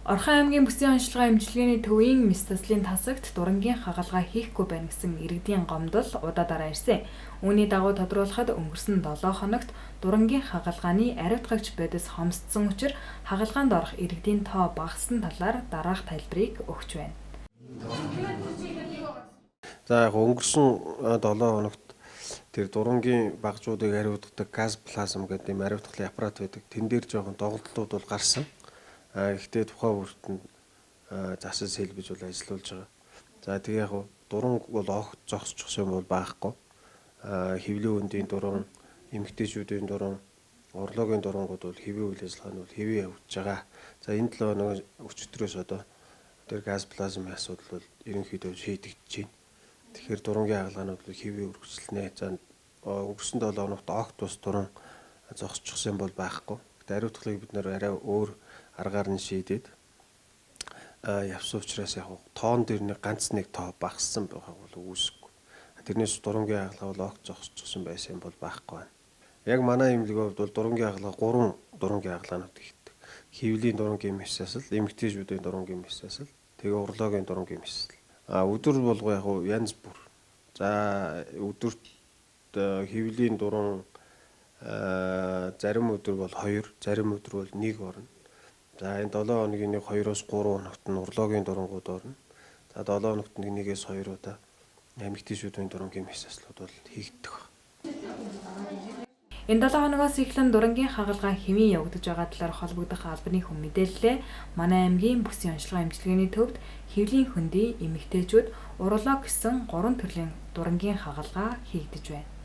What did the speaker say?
Орхон аймгийн бүсийн онцлогоо эмчилгээний төвийн Мистаслын тасагт дурангийн хагалгаа хийхгүй байна гэсэн иргэдийн гомдол удаадараа ирсэн. Үүний дагуу тодруулахад өнгөрсөн 7 хоногт дурангийн хагалгааны ариутгагч бодис хомсдсон учраас хагалгаанд орох иргэдийн тоо багассан талаар дараах тайлбарыг өгч байна. За яг өнгөрсөн 7 хоногт тэр дурангийн багжуудыг ариутгадаг газ плазм гэдэг юм ариутгахлын аппарат байдаг. Тэн дээр жоохон доголдолууд бол гарсан. Гэхдээ тухайн бүртэнд засал сэлбэж бол ажиллаулж байгаа. За тэгээ яг дуранг бол огт зогсчих юм бол байхгүй. Хэвлэн үндийн дуран, эмэгтэйчүүдийн дуран, орлогын дурангууд бол хэвийн үйл ажиллагаа нь бол хэвийн явагдаж байгаа. За энэ 7 хоногийн өчигдрөөс одоо тэр газ плазмын асуудал бол ерөнхийдөө шийдэгдэж байна. Тэгэхээр дурангийн хагалгаанууд бол хэвийн үргэлжлэнэ. За өнгөрсөн 7 хоногт огт бас дуран зогсчихсан бол байхгүй. Гэтэ ариутгалыг бид нэр арай өөр аргаар нь шийдээд явсан учраас яг тоон дээр нэг ганц нэг тоо багассан байгааг бол үүсэхгүй. Тэрнээс дурангийн хагалгаа бол огт зогсчихсон байсан бол байхгүй байна. Яг манай эмнэлгийн хувьд бол дурангийн хагалгаа 3 дурангийн хагалгаанууд хийдэг. Хэвлийн дурангийн мэсэсэл, эмэгтэйчүүдийн дурангийн мэсэсэл, тэгээ урлоогийн дурангийн мэсэсэл. Өдөр болгоо яг янз бүр. За өдөрт хэвлийн дуран зарим өдөр бол 2, зарим өдөр бол 1 орно. За энэ 7 хоногийн 2-оос 3 хоногт нь урлоогийн дурангууд орно. За 7 хоногт нэгээс 2 удаа эмэгтэйчүүдийн дурангийн мэсэслүүд бол хийгддэг. Энэ 7 хоногоос эхлэн дурангийн хагалгаа хэвийн явагдаж байгаа талаар холбогдох албаны хүн мэдээллээ манай аймгийн бүсийн онцлогоо эмчилгээний төвд хэвлийн хөндий эмэгтэйчүүд урлоо гэсэн 3 төрлийн дурангийн хагалгаа хийгдэж байна.